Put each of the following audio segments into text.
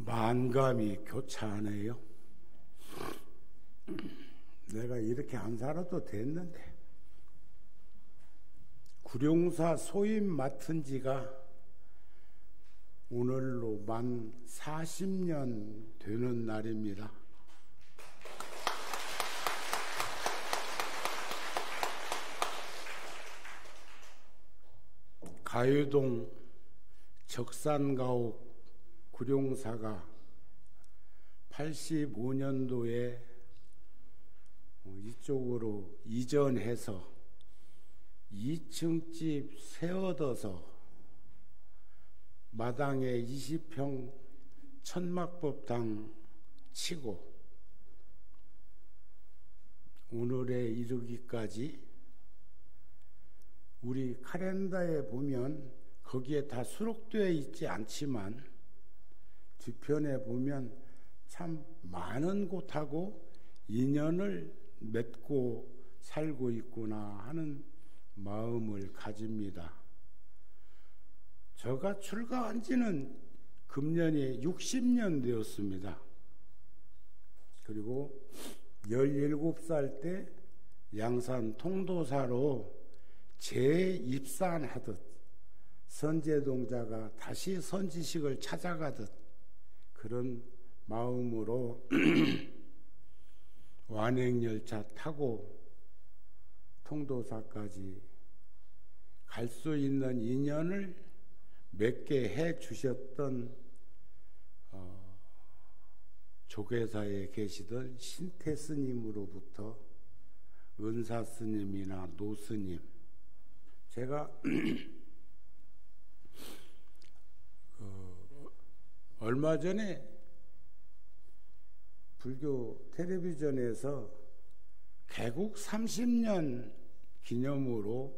만감이 교차하네요. 내가 이렇게 안 살아도 됐는데 구룡사 소임 맡은 지가 오늘로 만 40년 되는 날입니다. 가유동 적산가옥 구룡사가 85년도에 이쪽으로 이전해서 2층 집 세워둬서 마당에 20평 천막법당 치고 오늘에 이르기까지 우리 카렌다에 보면 거기에 다 수록되어 있지 않지만 뒤편에 보면 참 많은 곳하고 인연을 맺고 살고 있구나 하는 마음을 가집니다. 저가 출가한 지는 금년이 60년 되었습니다. 그리고 17살 때 양산 통도사로 재입산하듯 선제동자가 다시 선지식을 찾아가듯 그런 마음으로 완행열차 타고 통도사까지 갈 수 있는 인연을 맺게 해 주셨던 조계사에 계시던 신태 스님으로부터 은사 스님이나 노 스님, 제가 얼마 전에 불교 텔레비전에서 개국 30년 기념으로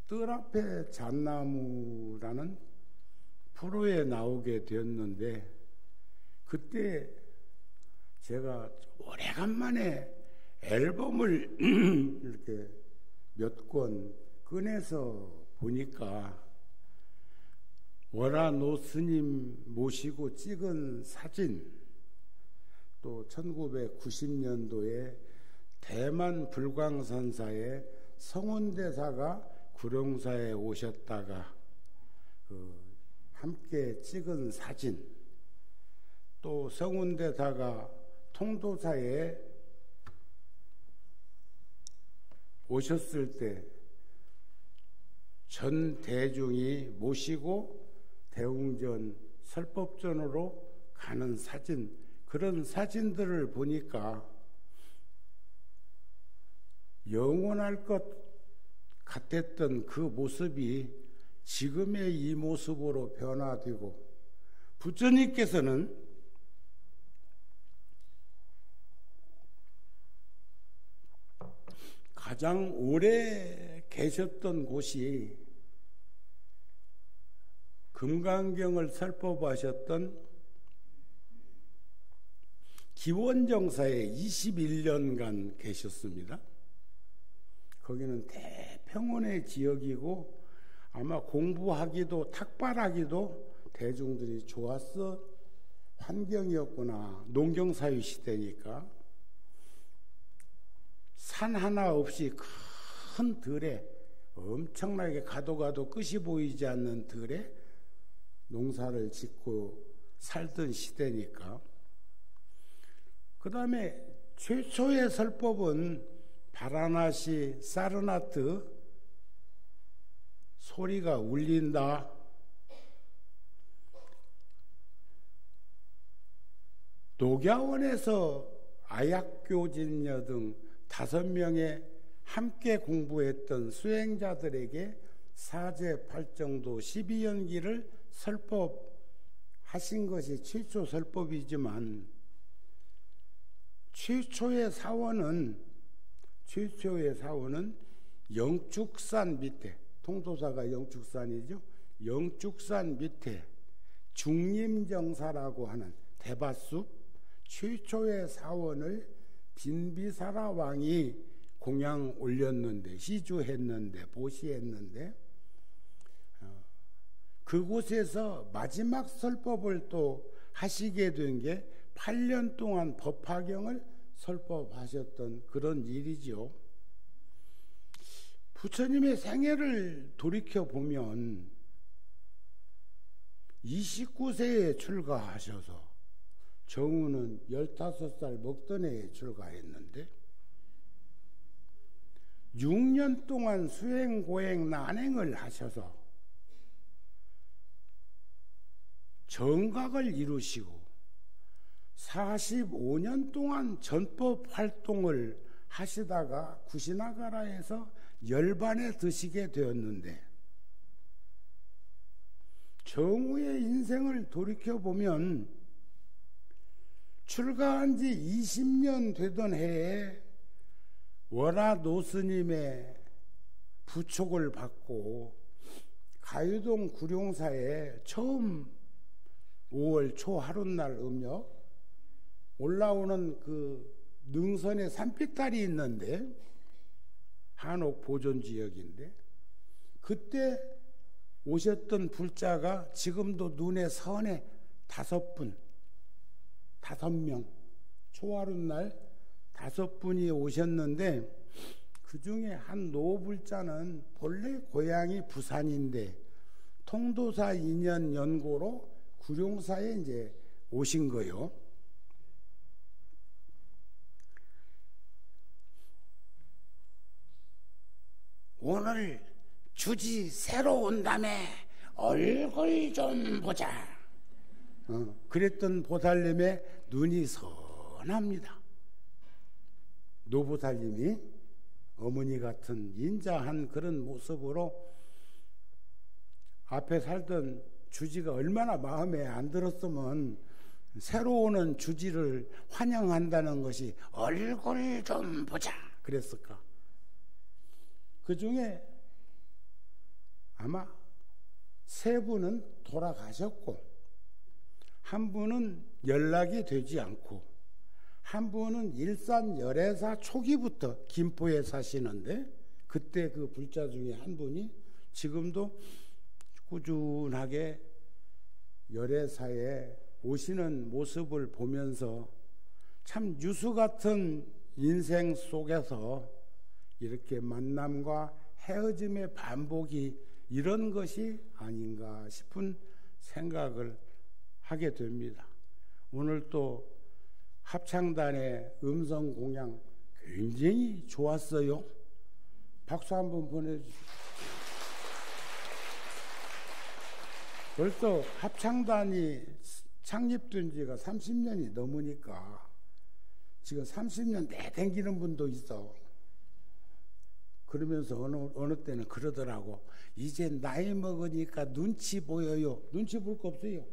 뜰 앞에 잣나무라는 프로에 나오게 되었는데 그때 제가 오래간만에 앨범을 이렇게 몇 권 꺼내서 보니까 월화노 스님 모시고 찍은 사진, 또 1990년도에 대만 불광선사의 성운대사가 구룡사에 오셨다가 함께 찍은 사진, 또 성운대사가 통도사에 오셨을 때 전 대중이 모시고 대웅전 설법전으로 가는 사진, 그런 사진들을 보니까 영원할 것 같았던 그 모습이 지금의 이 모습으로 변화되고, 부처님께서는 가장 오래 계셨던 곳이 금강경을 설법하셨던 기원정사에 21년간 계셨습니다. 거기는 대평원의 지역이고 아마 공부하기도 탁발하기도 대중들이 좋았어 환경이었구나. 농경사회 시대니까 산 하나 없이 큰 들에, 엄청나게 가도 끝이 보이지 않는 들에 농사를 짓고 살던 시대니까. 그 다음에 최초의 설법은 바라나시 사르나트, 소리가 울린다, 녹야원에서 아약교진녀 등 5명의 함께 공부했던 수행자들에게 사제 8정도 12연기를 설법하신 것이 최초 설법이지만 최초의 사원은 영축산 밑에, 통도사가 영축산이죠. 영축산 밑에 중림정사라고 하는 대밭숲 최초의 사원을 빈비사라 왕이 공양 올렸는데, 시주했는데, 보시했는데, 그곳에서 마지막 설법을 또 하시게 된 게 8년 동안 법화경을 설법하셨던 그런 일이죠. 부처님의 생애를 돌이켜보면 29세에 출가하셔서 정우는 15살 먹던 해에 출가했는데 6년 동안 수행고행 난행을 하셔서 정각을 이루시고 45년 동안 전법 활동을 하시다가 구시나가라에서 열반에 드시게 되었는데 정우의 인생을 돌이켜보면 출가한 지 20년 되던 해에 월화 노스님의 부촉을 받고 가유동 구룡사에 처음 5월 초 하룻날 음력 올라오는 그 능선에 산비탈이 있는데 한옥 보존지역인데 그때 오셨던 불자가 지금도 눈에 선해 5분, 5명 초하룻날 5분이 오셨는데 그 중에 한 노불자는 본래 고향이 부산인데 통도사 인연 연고로 구룡사에 이제 오신 거요. 오늘 주지 새로 온다며 얼굴 좀 보자. 그랬던 보살님의 눈이 선합니다. 노보살님이 어머니 같은 인자한 그런 모습으로 앞에 살던 주지가 얼마나 마음에 안 들었으면 새로 오는 주지를 환영한다는 것이 얼굴 좀 보자 그랬을까. 그 중에 아마 3분은 돌아가셨고 한 분은 연락이 되지 않고 한 분은 일산 열애사 초기부터 김포에 사시는데 그때 그 불자 중에 한 분이 지금도 꾸준하게 열애사에 오시는 모습을 보면서 참 유수 같은 인생 속에서 이렇게 만남과 헤어짐의 반복이 이런 것이 아닌가 싶은 생각을 하게 됩니다. 오늘 또 합창단의 음성 공양 굉장히 좋았어요. 박수 한번 보내주세요. 벌써 합창단이 창립된 지가 30년이 넘으니까 지금 30년 내댕기는 분도 있어. 그러면서 어느 때는 그러더라고. 이제 나이 먹으니까 눈치 보여요. 눈치 볼 거 없어요.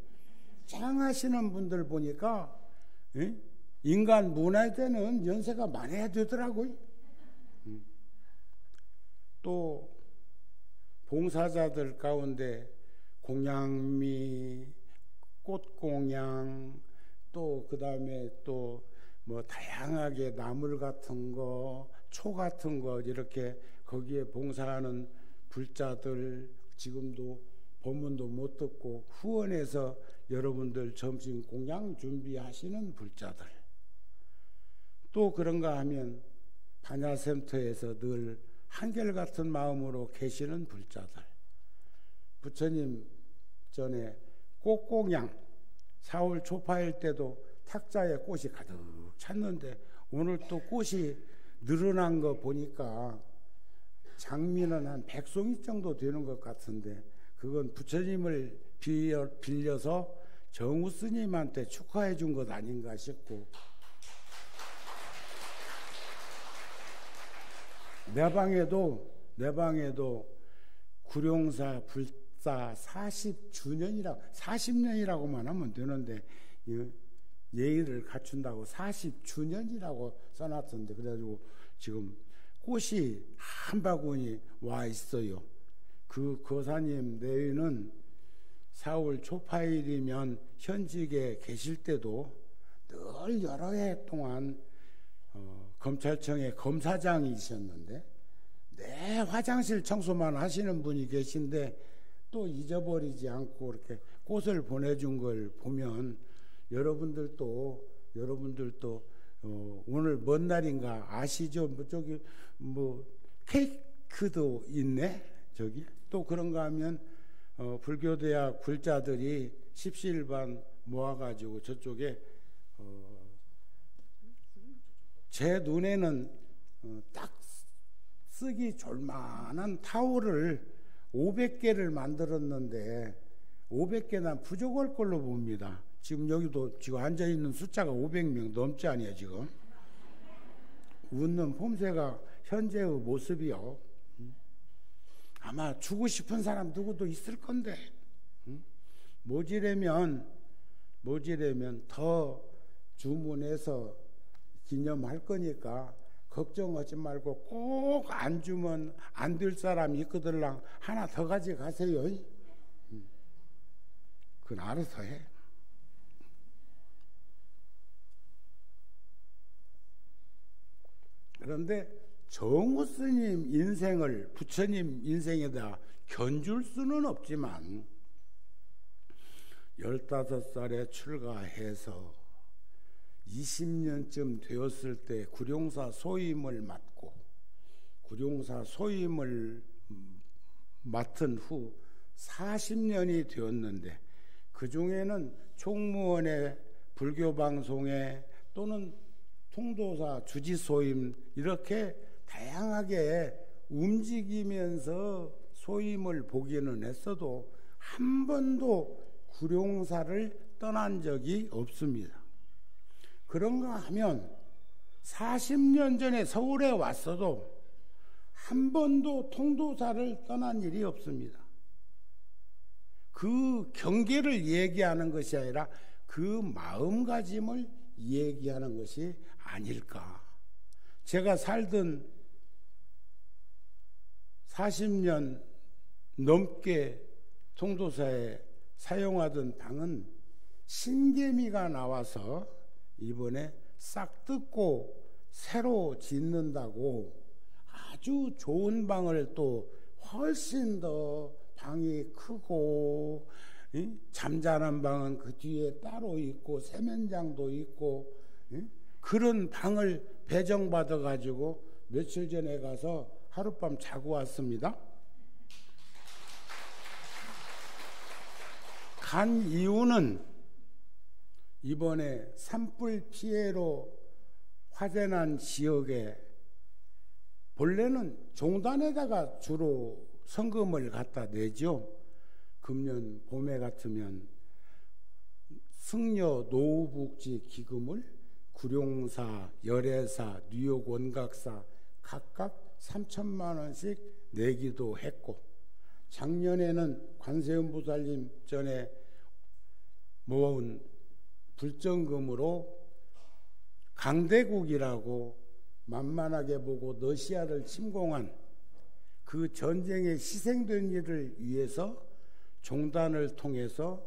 장하시는 분들 보니까 인간 문화에 대는 연세가 많아야 되더라고요. 또 봉사자들 가운데 공양미, 꽃공양, 또 그 다음에 또 뭐 다양하게 나물 같은 거, 초 같은 거 이렇게 거기에 봉사하는 불자들 지금도 법문도 못 듣고 후원해서 여러분들 점심 공양 준비하시는 불자들 또 그런가 하면 반야센터에서 늘 한결같은 마음으로 계시는 불자들 부처님 전에 꽃공양 4월 초파일 때도 탁자에 꽃이 가득 찼는데 오늘 또 꽃이 늘어난 거 보니까 장미는 한 100송이 정도 되는 것 같은데 그건 부처님을 빌려서 정우 스님한테 축하해 준 것 아닌가 싶고 내 방에도 구룡사 불사 40년이라고만 하면 되는데 예의를 갖춘다고 40주년이라고 써놨던데 그래가지고 지금 꽃이 한 바구니 와 있어요. 그 거사님 내외는 4월 초파일이면 현직에 계실 때도 늘 여러 해 동안 검찰청의 검사장이셨는데 내 화장실 청소만 하시는 분이 계신데 또 잊어버리지 않고 이렇게 꽃을 보내준 걸 보면 여러분들도 오늘 뭔 날인가 아시죠? 저기 케이크도 있네. 저기 또 그런가 하면 불교대학 굴자들이 십시일반 모아가지고 저쪽에 제 눈에는 딱 쓰기 졸만한 타올을 500개를 만들었는데 500개나 부족할 걸로 봅니다. 지금 여기도 지금 앉아있는 숫자가 500명 넘지 않아요 지금. 웃는 폼새가 현재의 모습이요. 아마 주고 싶은 사람 누구도 있을 건데 모지려면 더 주문해서 기념할 거니까 걱정하지 말고 꼭 안 주면 안 될 사람이 있거들랑 하나 더 가져가세요. 그건 알아서 해. 그런데 정우 스님 인생을 부처님 인생에다 견줄 수는 없지만 15살에 출가해서 20년쯤 되었을 때 구룡사 소임을 맡고 구룡사 소임을 맡은 후 40년이 되었는데 그 중에는 총무원의 불교방송에 또는 통도사 주지소임 이렇게 다양하게 움직이면서 소임을 보기는 했어도 한 번도 구룡사를 떠난 적이 없습니다. 그런가 하면 40년 전에 서울에 왔어도 한 번도 통도사를 떠난 일이 없습니다. 그 경계를 얘기하는 것이 아니라 그 마음가짐을 얘기하는 것이 아닐까. 제가 살던 40년 넘게 통도사에 사용하던 방은 신개미가 나와서 이번에 싹 뜯고 새로 짓는다고 아주 좋은 방을 또 훨씬 더 방이 크고 잠자는 방은 그 뒤에 따로 있고 세면장도 있고 그런 방을 배정받아 가지고 며칠 전에 가서 하룻밤 자고 왔습니다. 간 이유는 이번에 산불 피해로 화재난 지역에 본래는 종단에다가 주로 성금을 갖다 내죠. 금년 봄에 같으면 승려 노후복지 기금을 구룡사, 열애사, 뉴욕 원각사 각각 3천만 원씩 내기도 했고 작년에는 관세음보살님 전에 모은 불정금으로 강대국이라고 만만하게 보고 러시아를 침공한 그 전쟁에 희생된 일을 위해서 종단을 통해서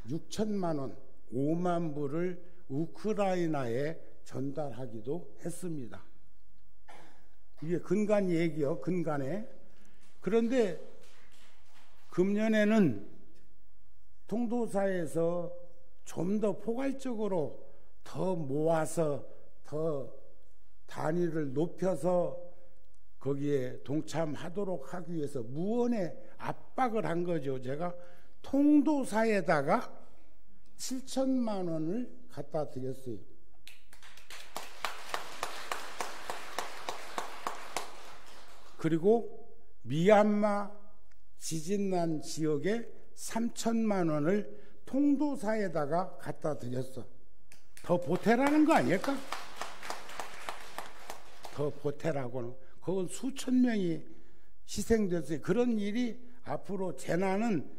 6천만 원, 5만 불을 우크라이나에 전달하기도 했습니다. 이게 근간 얘기요, 근간에. 그런데 금년에는 통도사에서 좀 더 포괄적으로 더 모아서 더 단위를 높여서 거기에 동참하도록 하기 위해서 무언의 압박을 한 거죠. 제가 통도사에다가 7천만 원을 갖다 드렸어요. 그리고 미얀마 지진난 지역에 3천만 원을 통도사에다가 갖다 드렸어. 더 보태라는 거 아닐까? 더 보태라고는. 그건 수천 명이 희생됐어요. 그런 일이 앞으로 재난은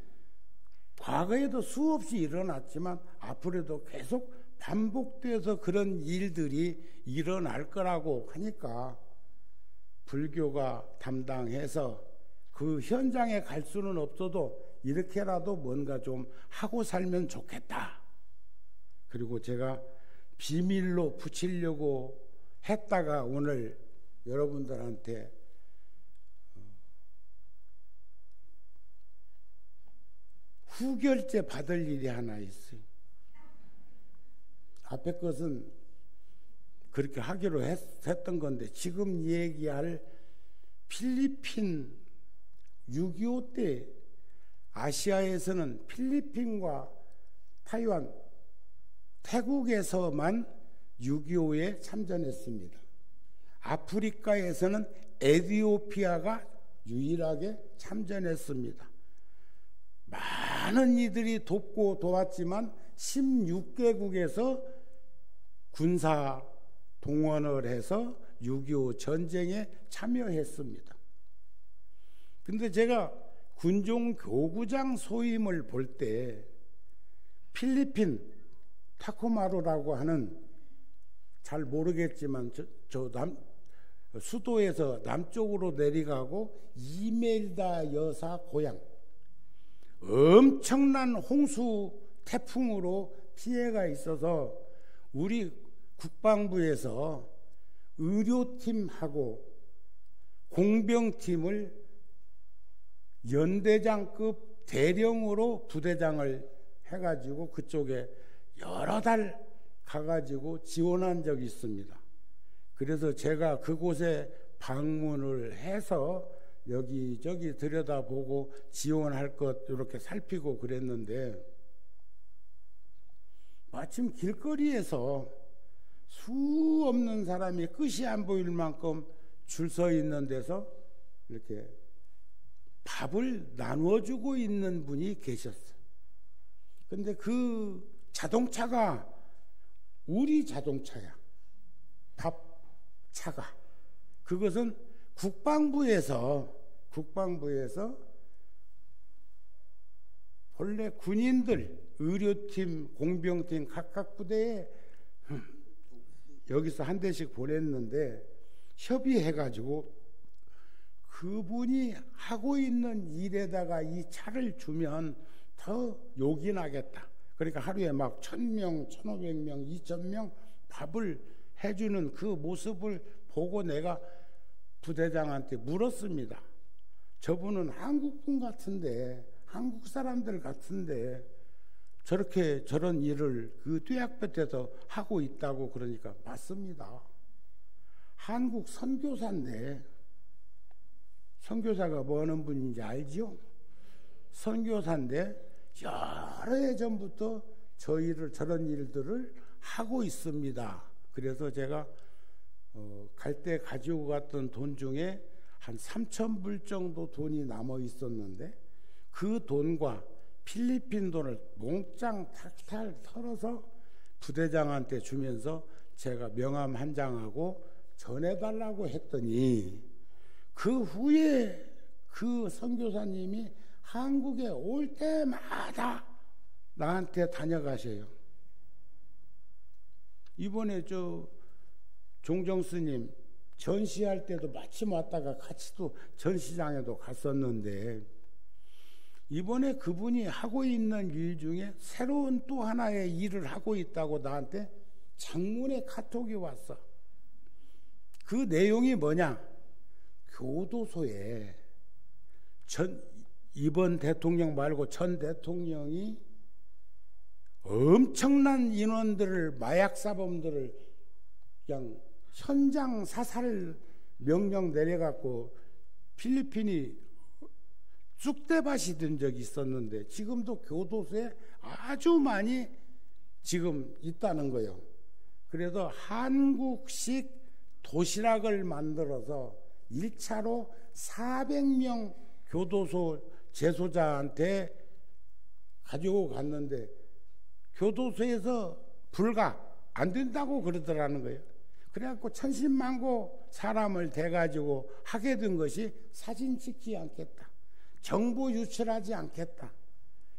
과거에도 수없이 일어났지만 앞으로도 계속 반복돼서 그런 일들이 일어날 거라고 하니까 불교가 담당해서 그 현장에 갈 수는 없어도 이렇게라도 뭔가 좀 하고 살면 좋겠다. 그리고 제가 비밀로 붙이려고 했다가 오늘 여러분들한테 후결제 받을 일이 하나 있어요. 앞에 것은 그렇게 하기로 했던 건데, 지금 얘기할 필리핀 6.25 때 아시아에서는 필리핀과 타이완, 태국에서만 6.25에 참전했습니다. 아프리카에서는 에티오피아가 유일하게 참전했습니다. 많은 이들이 돕고 도왔지만 16개국에서 군사 동원을 해서 6.25 전쟁에 참여했습니다. 근데 제가 군종 교구장 소임을 볼 때 필리핀 타코마루라고 하는, 잘 모르겠지만 수도에서 남쪽으로 내려가고 이멜다 여사 고향, 엄청난 홍수 태풍으로 피해가 있어서 우리 국방부에서 의료팀하고 공병팀을 연대장급 대령으로 부대장을 해가지고 그쪽에 여러 달 가가지고 지원한 적이 있습니다. 그래서 제가 그곳에 방문을 해서 여기저기 들여다보고 지원할 것 이렇게 살피고 그랬는데, 마침 길거리에서 수 없는 사람이 끝이 안 보일 만큼 줄 서 있는 데서 이렇게 밥을 나누어주고 있는 분이 계셨어요. 근데 그 자동차가 우리 자동차야. 밥차가. 그것은 국방부에서 본래 군인들, 의료팀, 공병팀 각각 부대에 여기서 한 대씩 보냈는데, 협의해가지고 그분이 하고 있는 일에다가 이 차를 주면 더 욕이 나겠다. 그러니까 하루에 막 1,000명, 1,500명, 2,000명 밥을 해주는 그 모습을 보고 내가 부대장한테 물었습니다. 저분은 한국분 같은데, 한국 사람들 같은데 저렇게 저런 일을 그 뙤약볕에서 하고 있다고. 그러니까 맞습니다. 한국 선교사인데, 선교사가 뭐 하는 분인지 알지요? 선교사인데 여러 해 전부터 저런 일들을 하고 있습니다. 그래서 제가 갈 때 가지고 갔던 돈 중에 한 3,000불 정도 돈이 남아 있었는데, 그 돈과 필리핀 돈을 몽땅 탁탁 털어서 부대장한테 주면서 제가 명함 한 장하고 전해달라고 했더니, 그 후에 그 선교사님이 한국에 올 때마다 나한테 다녀가셔요. 이번에 종정스님 전시할 때도 마침 왔다가 같이 또 전시장에도 갔었는데, 이번에 그분이 하고 있는 일 중에 새로운 또 하나의 일을 하고 있다고 나한테 장문의 카톡이 왔어. 그 내용이 뭐냐? 교도소에 이번 대통령 말고 전 대통령이 엄청난 인원들을, 마약 사범들을 그냥 현장 사살 명령 내려갖고 필리핀이 쑥대밭이 된 적이 있었는데, 지금도 교도소에 아주 많이 지금 있다는 거예요. 그래서 한국식 도시락을 만들어서 1차로 400명 교도소 재소자한테 가지고 갔는데, 교도소에서 불가 안 된다고 그러더라는 거예요. 그래갖고 천신만고 사람을 대가지고 하게 된 것이 사진 찍지 않겠다, 정보 유출하지 않겠다,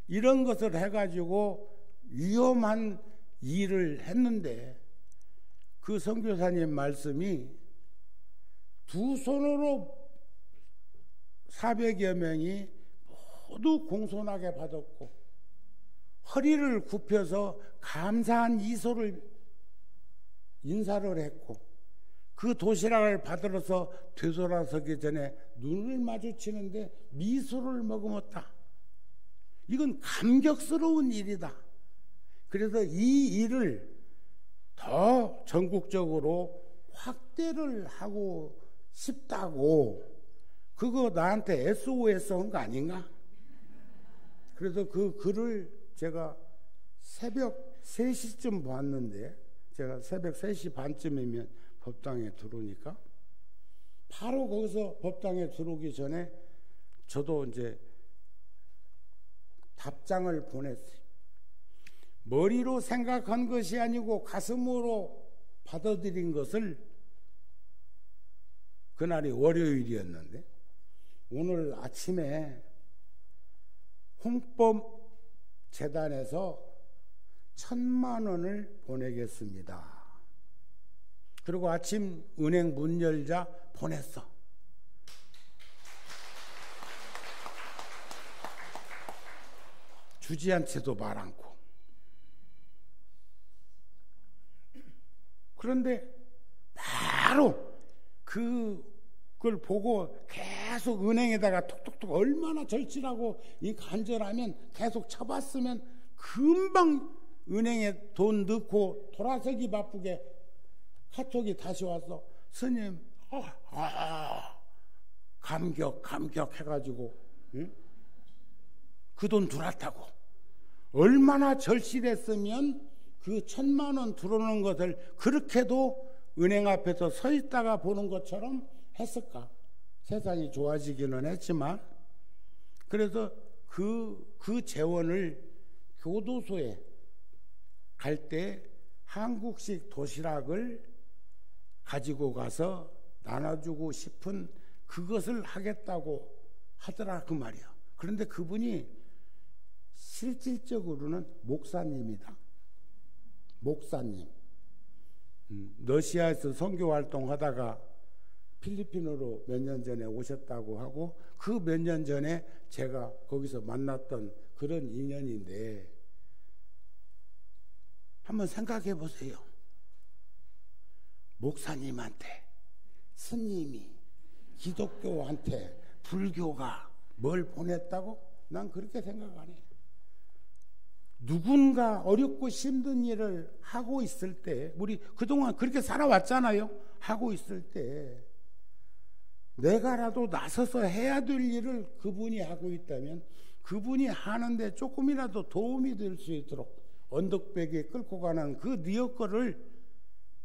이런 것을 해가지고 위험한 일을 했는데, 그 선교사님 말씀이 두 손으로 400여 명이 모두 공손하게 받았고, 허리를 굽혀서 감사한 인사를 했고, 그 도시락을 받으러서 되돌아서기 전에 눈을 마주치는데 미소를 머금었다. 이건 감격스러운 일이다. 그래서 이 일을 더 전국적으로 확대를 하고 싶다고 그거 나한테 SOS 한 거 아닌가? 그래서 그 글을 제가 새벽 3시쯤 봤는데 제가 새벽 3시 반쯤이면 법당에 들어오니까 바로 거기서 법당에 들어오기 전에 저도 이제 답장을 보냈어요. 머리로 생각한 것이 아니고 가슴으로 받아들인 것을 그날이 월요일이었는데 오늘 아침에 홍법재단에서 1,000만 원을 보내겠습니다. 그리고 아침 은행 문 열자 보냈어. 주지 않지도 말 않고. 그런데 바로 그걸 보고 계속 은행에다가 톡톡톡 얼마나 절실하고 이 간절하면 계속 쳐봤으면 금방 은행에 돈 넣고 돌아서기 바쁘게 카톡이 다시 와서 스님 감격 해가지고 응? 그 돈 들어왔다고. 얼마나 절실했으면 그 1,000만 원 들어오는 것을 그렇게도 은행 앞에서 서 있다가 보는 것처럼 했을까? 세상이 좋아지기는 했지만 그래서 그 재원을 교도소에 갈 때 한국식 도시락을 가지고 가서 나눠주고 싶은 그것을 하겠다고 하더라 그 말이야. 그런데 그분이 실질적으로는 목사님이다. 목사님. 러시아에서 선교 활동하다가 필리핀으로 몇 년 전에 오셨다고 하고 그 몇 년 전에 제가 거기서 만났던 그런 인연인데 한번 생각해 보세요. 목사님한테 스님이 기독교한테 불교가 뭘 보냈다고? 난 그렇게 생각 안 해. 누군가 어렵고 힘든 일을 하고 있을 때 우리 그동안 그렇게 살아왔잖아요. 하고 있을 때 내가라도 나서서 해야 될 일을 그분이 하고 있다면 그분이 하는데 조금이라도 도움이 될 수 있도록 언덕배기에 끌고 가는 그 리어커를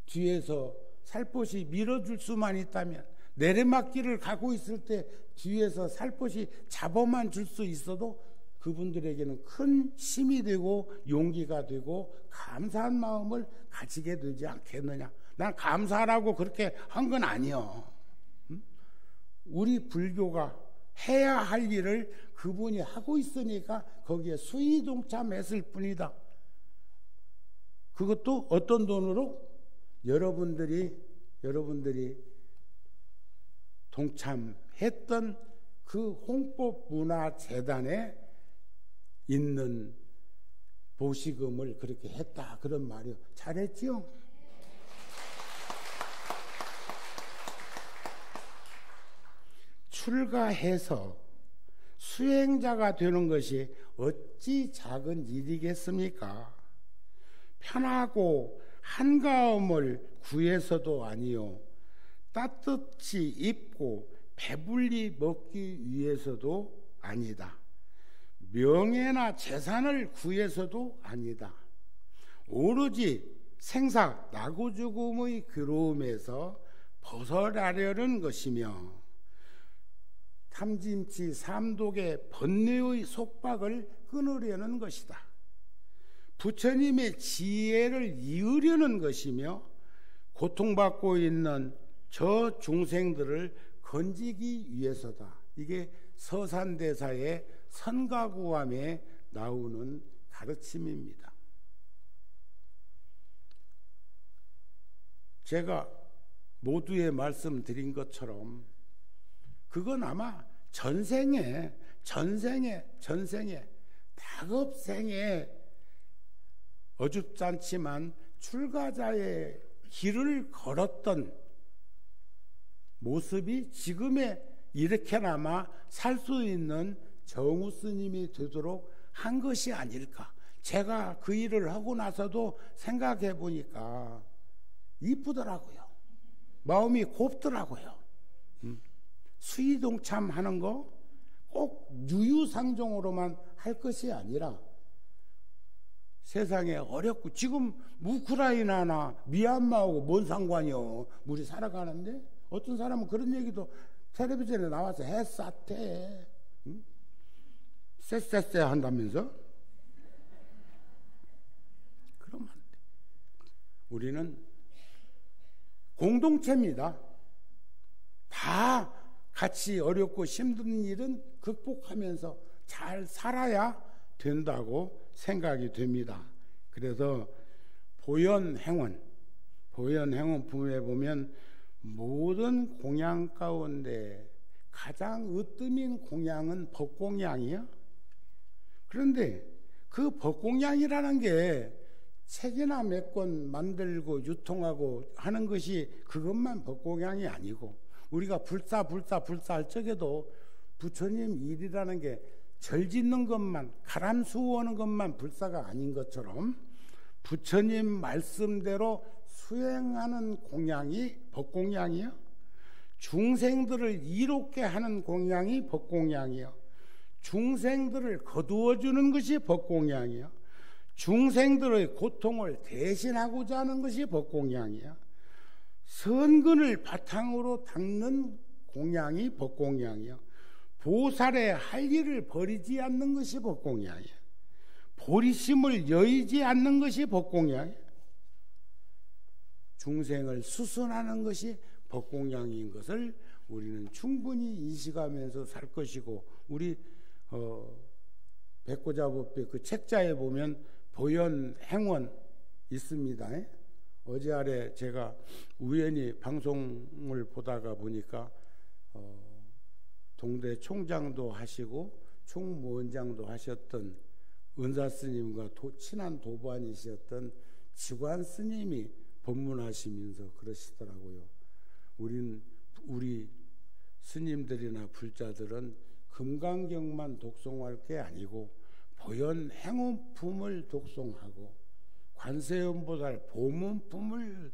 뒤에서 살포시 밀어줄 수만 있다면 내리막길을 가고 있을 때 뒤에서 살포시 잡아만 줄 수 있어도 그분들에게는 큰 힘이 되고 용기가 되고 감사한 마음을 가지게 되지 않겠느냐. 난 감사하라고 그렇게 한 건 아니요. 우리 불교가 해야 할 일을 그분이 하고 있으니까 거기에 수의 동참했을 뿐이다. 그것도 어떤 돈으로? 여러분들이 동참했던 그 홍법문화재단에 있는 보시금을 그렇게 했다 그런 말이요. 잘했지요? 출가해서 수행자가 되는 것이 어찌 작은 일이겠습니까? 편하고 한가함을 구해서도 아니요 따뜻이 입고 배불리 먹기 위해서도 아니다. 명예나 재산을 구해서도 아니다. 오로지 생사 나고 죽음의 괴로움에서 벗어나려는 것이며 탐진치 삼독의 번뇌의 속박을 끊으려는 것이다. 부처님의 지혜를 이으려는 것이며 고통받고 있는 저 중생들을 건지기 위해서다. 이게 서산대사의 선가구함에 나오는 가르침입니다. 제가 모두에 말씀드린 것처럼 그건 아마 전생에 다급생에 어줍지 않지만 출가자의 길을 걸었던 모습이 지금의 이렇게나마 살 수 있는 정우 스님이 되도록 한 것이 아닐까. 제가 그 일을 하고 나서도 생각해 보니까 이쁘더라고요. 마음이 곱더라고요. 수의동참 하는 거 꼭 유유상종으로만 할 것이 아니라 세상에 어렵고, 지금 우크라이나나 미얀마하고 뭔 상관이요? 우리 살아가는데 어떤 사람은 그런 얘기도 텔레비전에 나와서 해쌌대. 쎄쎄쎄 한다면서? 그러면 안 돼. 우리는 공동체입니다. 다 같이 어렵고 힘든 일은 극복하면서 잘 살아야 된다고 생각이 됩니다. 그래서 보현행원품에 보면 모든 공양 가운데 가장 으뜸인 공양은 법공양이요. 그런데 그 법공양이라는 게 책이나 몇 권 만들고 유통하고 하는 것이 그것만 법공양이 아니고, 우리가 불사 할 적에도 부처님 일이라는 게 절 짓는 것만, 가람수호하는 것만 불사가 아닌 것처럼 부처님 말씀대로 수행하는 공양이 법공양이요, 중생들을 이롭게 하는 공양이 법공양이요, 중생들을 거두어주는 것이 법공양이요, 중생들의 고통을 대신하고자 하는 것이 법공양이요, 선근을 바탕으로 닦는 공양이 법공양이요, 보살의 할 일을 버리지 않는 것이 법공양이에요, 보리심을 여의지 않는 것이 법공양이에요, 중생을 수선하는 것이 법공양인 것을 우리는 충분히 인식하면서 살 것이고, 우리 백고자법배 그 책자에 보면 보현행원 있습니다. 어제 아래 제가 우연히 방송을 보다가 보니까 동대 총장도 하시고 총무원장도 하셨던 은사 스님과 친한 도반이셨던 지관 스님이 법문하시면서 그러시더라고요. 우리 스님들이나 불자들은 금강경만 독송할 게 아니고 보현행원품을 독송하고 관세음보살 보문품을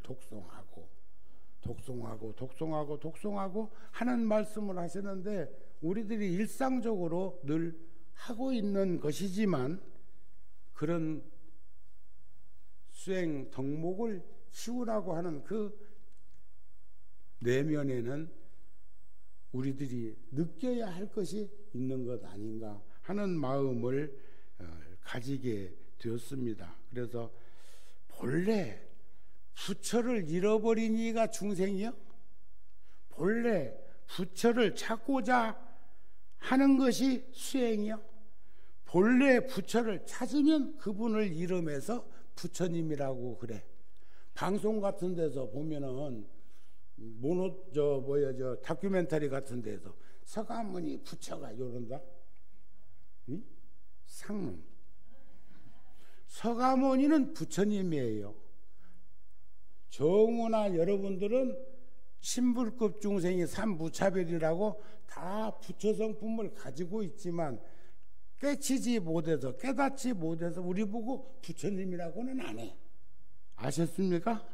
독송하고 하는 말씀을 하시는데, 우리들이 일상적으로 늘 하고 있는 것이지만 그런 수행 덕목을 키우라고 하는 그 내면에는 우리들이 느껴야 할 것이 있는 것 아닌가 하는 마음을 가지게 되었습니다. 그래서 본래 부처를 잃어버린 이가 중생이요, 본래 부처를 찾고자 하는 것이 수행이요, 본래 부처를 찾으면 그분을 이름해서 부처님이라고 그래. 방송 같은 데서 보면은 다큐멘터리 같은 데서 서가모니 부처가 이런다. 응? 상놈. 서가모니는 부처님이에요. 정우나 여러분들은 신불급 중생이 삼부차별이라고 다 부처 성품을 가지고 있지만 깨닫지 못해서 우리 보고 부처님이라고는 안 해. 아셨습니까?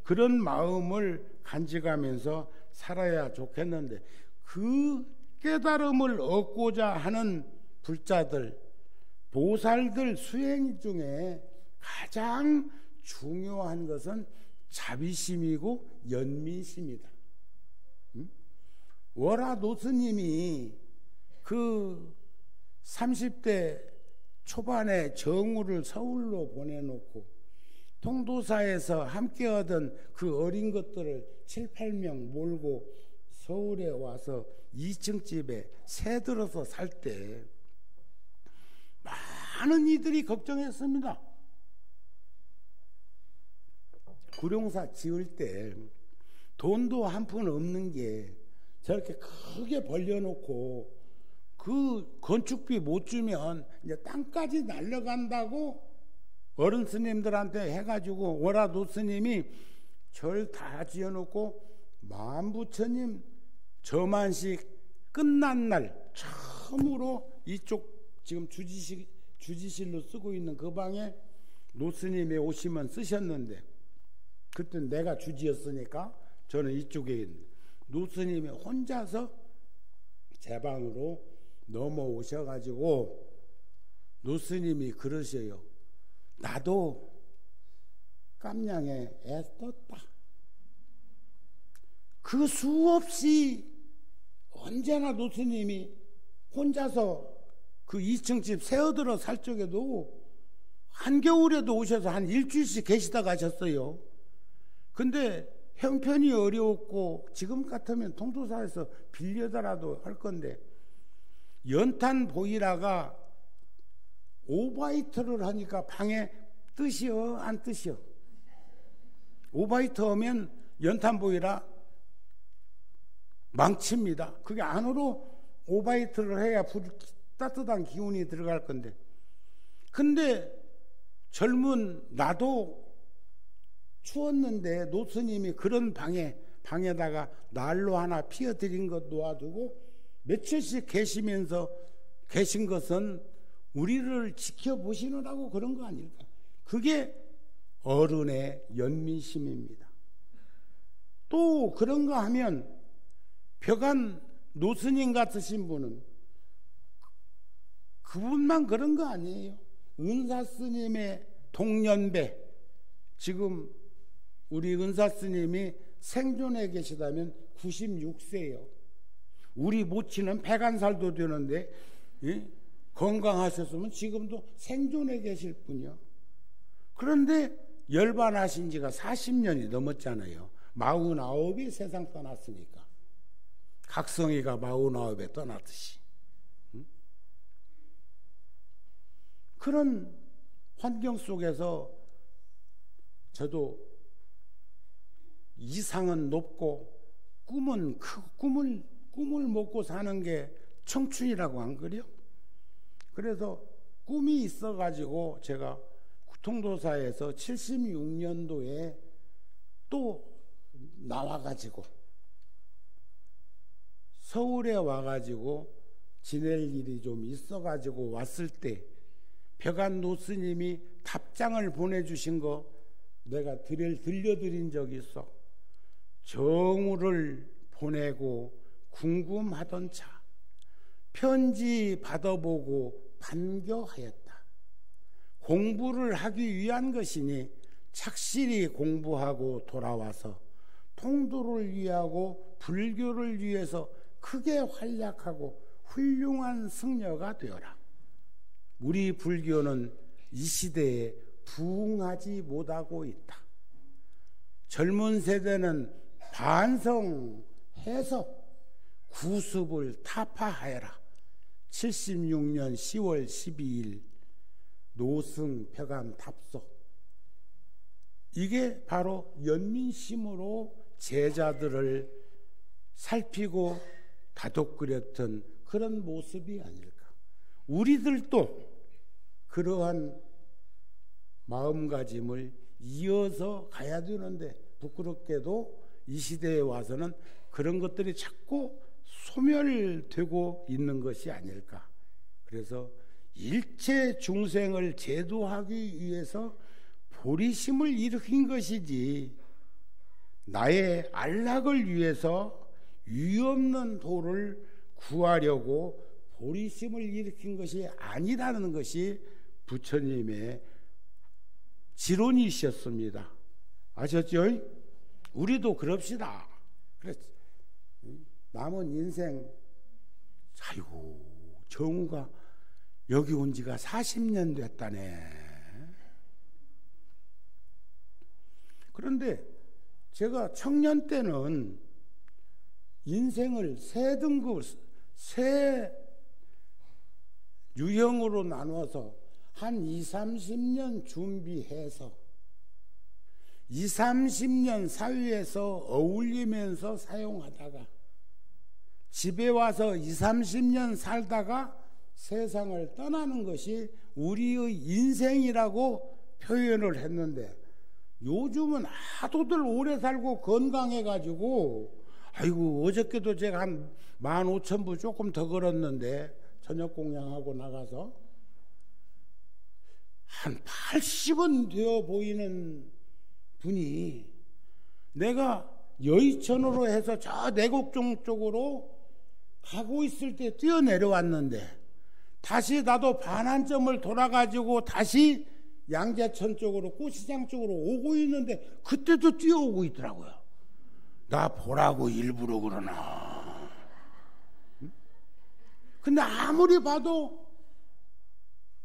그런 마음을 간직하면서 살아야 좋겠는데, 그 깨달음을 얻고자 하는 불자들, 보살들 수행 중에 가장 중요한 것은 자비심이고 연민심이다. 월화노스님이 그 30대 초반에 정우를 서울로 보내놓고 통도사에서 함께 하던 그 어린 것들을 7, 8명 몰고 서울에 와서 2층 집에 새 들어서 살 때 많은 이들이 걱정했습니다. 구룡사 지을 때 돈도 한 푼 없는 게 저렇게 크게 벌려놓고 그 건축비 못 주면 이제 땅까지 날려간다고 어른 스님들한테 해가지고 월화도 스님이 절 다 지어놓고 만부처님 저만식 끝난 날 처음으로 이쪽 지금 주지실로 쓰고 있는 그 방에 노스님이 오시면 쓰셨는데, 그때 내가 주지였으니까 저는 이쪽에 있는 노스님이 혼자서 제 방으로 넘어오셔가지고 노스님이 그러셔요. 나도 깜냥에 애썼다. 그 수없이 언제나 노스님이 혼자서 그 2층 집 세어들어 살 적에도 한겨울에도 오셔서 한 일주일씩 계시다 가셨어요. 근데 형편이 어려웠고 지금 같으면 통도사에서 빌려다라도 할 건데, 연탄 보일러가 오바이트를 하니까 방에 뜨시어 안 뜨시어? 오바이트 하면 연탄 보일러 망칩니다. 그게 안으로 오바이트를 해야 따뜻한 기운이 들어갈 건데, 근데 젊은 나도 추웠는데 노스님이 그런 방에다가 난로 하나 피워드린 것 놓아두고 며칠씩 계신 것은 우리를 지켜보시느라고 그런 거 아닐까. 그게 어른의 연민심입니다. 또 그런가 하면 벽안 노스님 같으신 분은 그분만 그런 거 아니에요. 은사스님의 동년배, 지금 우리 은사스님이 생존해 계시다면 96세예요. 우리 모친은 100살도 되는데, 예? 건강하셨으면 지금도 생존해 계실 뿐이요. 그런데 열반하신 지가 40년이 넘었잖아요. 49이 세상 떠났으니까. 각성이가 49에 떠났듯이. 그런 환경 속에서 저도 이상은 높고 꿈은 크고, 꿈을 먹고 사는 게 청춘이라고 안 그래요? 그래서 꿈이 있어가지고 제가 통도사에서 76년도에 또 나와가지고 서울에 와가지고 지낼 일이 좀 있어가지고 왔을 때 벽안 노스님이 답장을 보내주신 거 내가 들려드린 적이 있어. 정우를 보내고 궁금하던 차, 편지 받아보고 반겨하였다. 공부를 하기 위한 것이니 착실히 공부하고 돌아와서 통도를 위하고 불교를 위해서 크게 활약하고 훌륭한 승려가 되어라. 우리 불교는 이 시대에 부응하지 못하고 있다. 젊은 세대는 반성해서 구습을 타파하여라. 76년 10월 12일 노승 벽안 답석. 이게 바로 연민심으로 제자들을 살피고 다독거렸던 그런 모습이 아닐까. 우리들도 그러한 마음가짐을 이어서 가야 되는데 부끄럽게도 이 시대에 와서는 그런 것들이 자꾸 소멸되고 있는 것이 아닐까. 그래서 일체 중생을 제도하기 위해서 보리심을 일으킨 것이지 나의 안락을 위해서 유없는 도를 구하려고 보리심을 일으킨 것이 아니라는 것이 부처님의 지론이셨습니다. 아셨죠? 우리도 그럽시다. 그래, 남은 인생, 아이고 정우가 여기 온 지가 40년 됐다네. 그런데 제가 청년 때는 인생을 세 등급, 세 유형으로 나눠서 한 20, 30년 준비해서 20, 30년 사회에서 어울리면서 사용하다가 집에 와서 20, 30년 살다가 세상을 떠나는 것이 우리의 인생이라고 표현을 했는데, 요즘은 하도들 오래 살고 건강해가지고, 아이고 어저께도 제가 한 15,000부 000 조금 더 걸었는데, 저녁 공양하고 나가서 15,000부 000 조금 더 걸었는데, 한 80은 되어 보이는 분이 내가 여의천으로 해서 저 내곡동 쪽으로 가고 있을 때 뛰어내려왔는데 다시 나도 반환점을 돌아가지고 다시 양재천 쪽으로 꽃시장 쪽으로 오고 있는데 그때도 뛰어오고 있더라고요. 나 보라고 일부러 그러나. 근데 아무리 봐도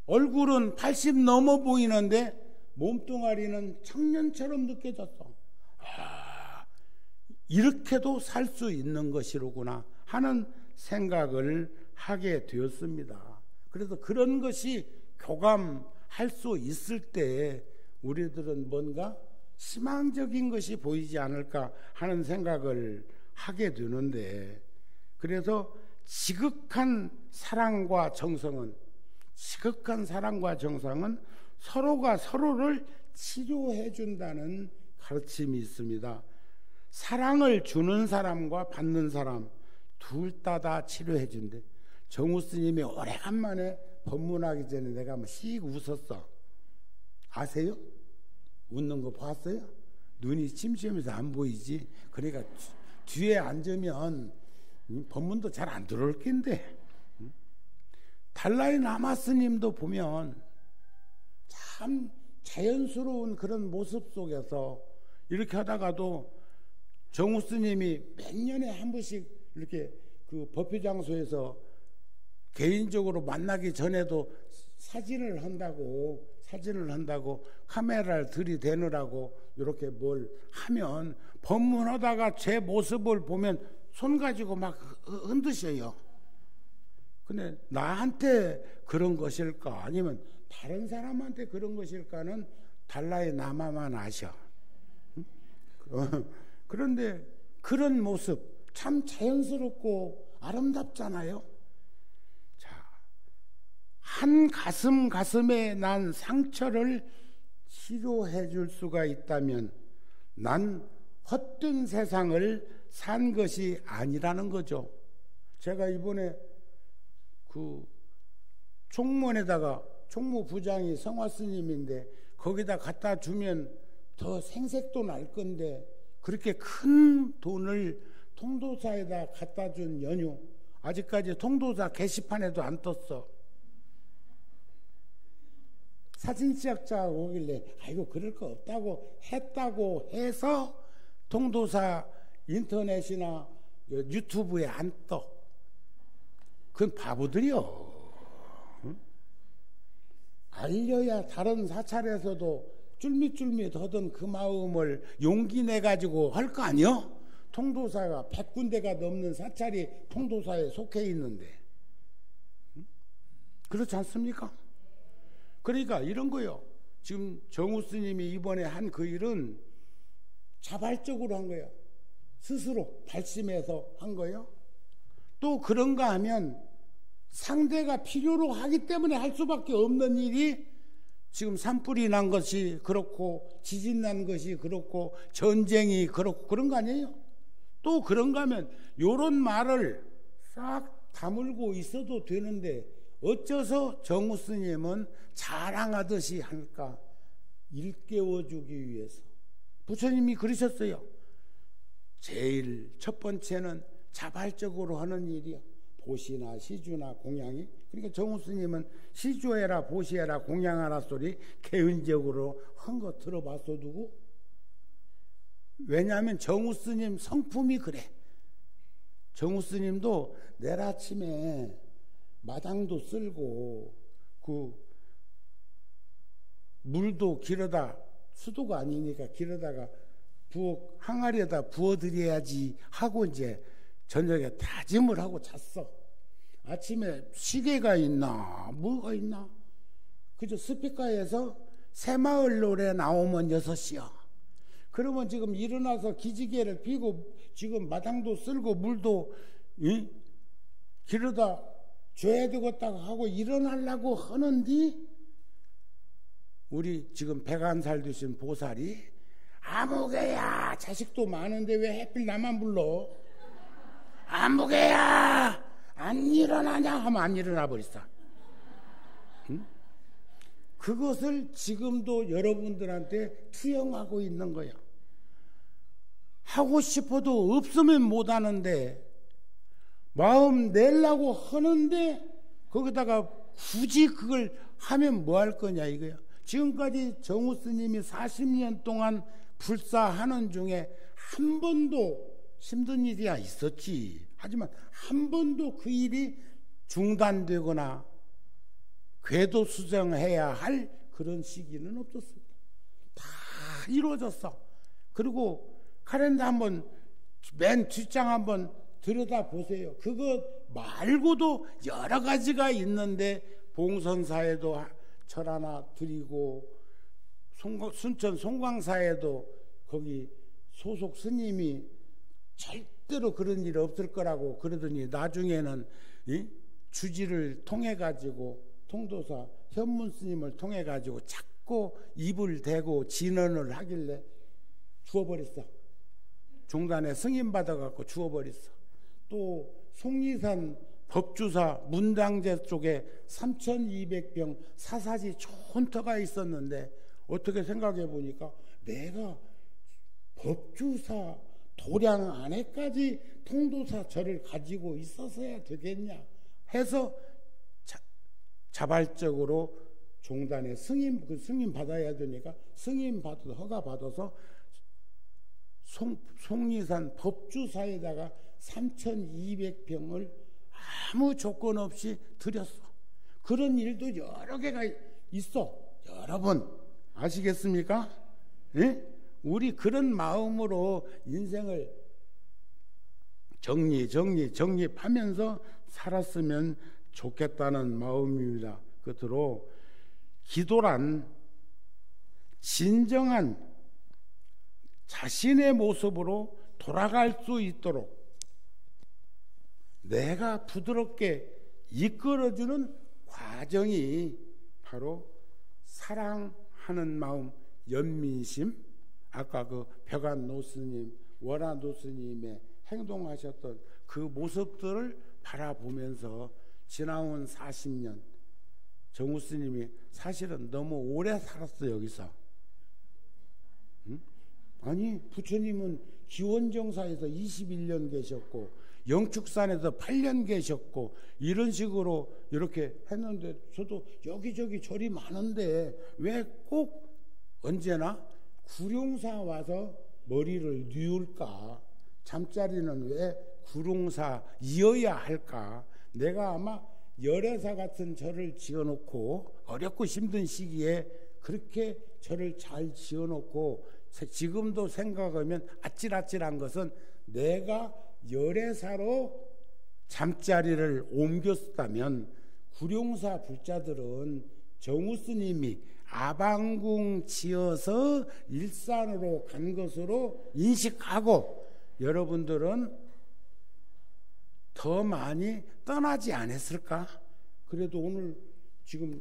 얼굴은 80 넘어 보이는데 몸뚱아리는 청년처럼 느껴졌어. 이렇게도 살 수 있는 것이로구나 하는 생각을 하게 되었습니다. 그래서 그런 것이 교감할 수 있을 때 우리들은 뭔가 희망적인 것이 보이지 않을까 하는 생각을 하게 되는데, 그래서 지극한 사랑과 정성은 서로가 서로를 치료해 준다는 가르침이 있습니다. 사랑을 주는 사람과 받는 사람 둘 다 치료해 준대. 정우 스님이 오래간만에 법문하기 전에 내가 씩 웃었어. 아세요? 웃는 거 봤어요? 눈이 침침해서 안 보이지. 그러니까 뒤에 앉으면 법문도 잘 안 들어올 텐데. 달라이 라마 스님도 보면 참 자연스러운 그런 모습 속에서 이렇게 하다가도 정우 스님이 몇 년에 한 번씩 이렇게 그 법회 장소에서 개인적으로 만나기 전에도 사진을 한다고 카메라를 들이대느라고 이렇게 뭘 하면 법문하다가 제 모습을 보면 손 가지고 막 흔드셔요. 근데 나한테 그런 것일까 아니면 다른 사람한테 그런 것일까는 달라이 라마만 아셔. 그런데 그런 모습 참 자연스럽고 아름답잖아요. 자, 한 가슴에 난 상처를 치료해 줄 수가 있다면 난 헛된 세상을 산 것이 아니라는 거죠. 제가 이번에 그 총무원에다가 총무부장이 성화 스님인데 거기다 갖다 주면 더 생색도 날 건데 그렇게 큰 돈을 통도사에다 갖다 준 연유 아직까지 통도사 게시판에도 안 떴어. 사진시작자가 오길래 아이고 그럴 거 없다고 했다고 해서 통도사 인터넷이나 유튜브에 안 떠. 그건 바보들이요. 응? 알려야 다른 사찰에서도 쫄밋쫄밋 하던 그 마음을 용기 내가지고 할 거 아니요? 통도사가 100군데가 넘는 사찰이 통도사에 속해 있는데. 응? 그렇지 않습니까? 그러니까 이런 거요. 지금 정우 스님이 이번에 한 그 일은 자발적으로 한 거예요. 스스로 발심해서 한 거예요. 또 그런가 하면 상대가 필요로 하기 때문에 할 수밖에 없는 일이 지금 산불이 난 것이 그렇고 지진 난 것이 그렇고 전쟁이 그렇고 그런 거 아니에요? 또 그런가 하면 요런 말을 싹 다물고 있어도 되는데 어째서 정우 스님은 자랑하듯이 할까? 일깨워주기 위해서. 부처님이 그러셨어요. 제일 첫 번째는 자발적으로 하는 일이요. 보시나 시주나 공양이. 그러니까 정우 스님은 시주해라 보시해라 공양하라 소리 개인적으로 한 거 들어봤어 두고. 왜냐하면 정우 스님 성품이 그래. 정우 스님도 내일 아침에 마당도 쓸고 그 물도 길어다 수도가 아니니까 길어다가 항아리에다 부어드려야지 하고 이제 저녁에 다짐을 하고 잤어. 아침에 시계가 있나 뭐가 있나 그저 스피커에서 새마을 노래 나오면 6시야. 그러면 지금 일어나서 기지개를 피고 지금 마당도 쓸고 물도 길어다 줘야 되겠다고 하고 일어나려고 하는데 우리 지금 101살 되신 보살이 아무개야 자식도 많은데 왜 하필 나만 불러? 아무개야 안 일어나냐 하면 안 일어나 버렸어. 응? 그것을 지금도 여러분들한테 투영하고 있는 거야. 하고 싶어도 없으면 못하는데 마음 내려고 하는데 거기다가 굳이 그걸 하면 뭐 할 거냐 이거야. 지금까지 정우 스님이 40년 동안 불사하는 중에 한 번도 힘든 일이야 있었지. 하지만 한 번도 그 일이 중단되거나 궤도 수정해야 할 그런 시기는 없었습니다. 다 이루어졌어. 그리고 카렌더 한번 맨 뒷장 한번 들여다 보세요. 그거 말고도 여러 가지가 있는데 봉선사에도 절 하나 드리고 순천 송광사에도 거기 소속 스님이 절대로 그런 일 없을 거라고 그러더니 나중에는 주지를 통해 가지고 통도사 현문 스님을 통해 가지고 자꾸 입을 대고 진언을 하길래 주워버렸어. 중단에 승인 받아갖고 주워버렸어. 또 속리산 법주사 문당제 쪽에 3,200병 사사지 좋은 터가 있었는데 어떻게 생각해 보니까 내가 법주사 도량 안에까지 통도사 절을 가지고 있었어야 되겠냐 해서 자발적으로 종단에 승인 받아야 되니까 승인 받아서 허가 받아서 속리산 법주사에다가 3,200병을 아무 조건 없이 드렸어. 그런 일도 여러 개가 있어. 여러분 아시겠습니까? 예? 우리 그런 마음으로 인생을 정립하면서 살았으면 좋겠다는 마음입니다. 끝으로 기도란 진정한 자신의 모습으로 돌아갈 수 있도록 내가 부드럽게 이끌어주는 과정이 바로 사랑하는 마음, 연민심, 아까 그 벽안 노스님, 월안 노스님의 행동하셨던 그 모습들을 바라보면서 지나온 40년 정우 스님이 사실은 너무 오래 살았어 여기서. 응? 아니 부처님은 기원정사에서 21년 계셨고 영축산에서 8년 계셨고 이런 식으로 이렇게 했는데 저도 여기저기 절이 많은데 왜 꼭 언제나 구룡사 와서 머리를 뉘울까? 잠자리는 왜 구룡사이어야 할까? 내가 아마 열애사 같은 절을 지어놓고 어렵고 힘든 시기에 그렇게 절을 잘 지어놓고 지금도 생각하면 아찔아찔한 것은 내가 열애사로 잠자리를 옮겼다면 구룡사 불자들은 정우 스님이 아방궁 지어서 일산으로 간 것으로 인식하고 여러분들은 더 많이 떠나지 않았을까? 그래도 오늘 지금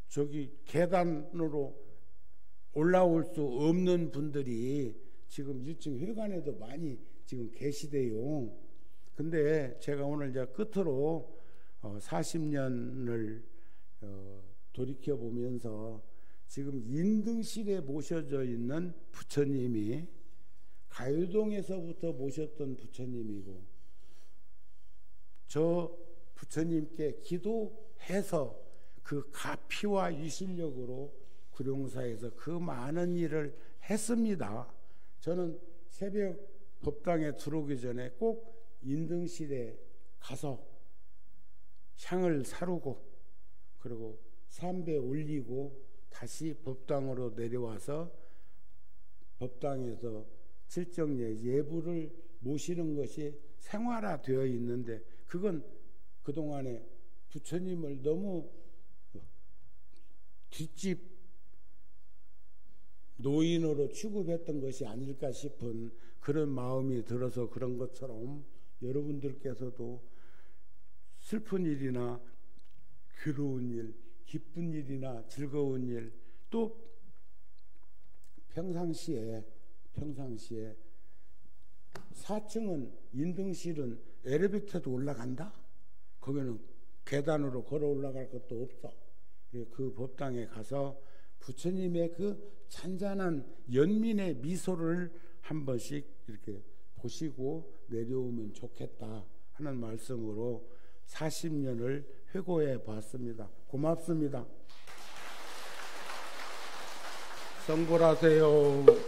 저기 계단으로 올라올 수 없는 분들이 지금 1층 회관에도 많이 지금 계시대요. 근데 제가 오늘 이제 끝으로 40년을 돌이켜 보면서 지금 인등실에 모셔져 있는 부처님이 가요동에서부터 모셨던 부처님이고 저 부처님께 기도해서 그 가피와 유실력으로 구룡사에서 그 많은 일을 했습니다. 저는 새벽 법당에 들어오기 전에 꼭 인등실에 가서 향을 사르고 그리고 삼배 올리고 다시 법당으로 내려와서 법당에서 칠정예 예불을 모시는 것이 생활화되어 있는데 그건 그동안에 부처님을 너무 뒷집 노인으로 취급했던 것이 아닐까 싶은 그런 마음이 들어서 그런 것처럼 여러분들께서도 슬픈 일이나 괴로운 일, 기쁜 일이나 즐거운 일, 또 평상시에 4층은 인등실은 엘리베이터도 올라간다? 거기는 계단으로 걸어 올라갈 것도 없어. 그 법당에 가서 부처님의 그 잔잔한 연민의 미소를 한 번씩 이렇게 보시고 내려오면 좋겠다 하는 말씀으로 40년을 회고해 봤습니다. 고맙습니다. 성불하세요.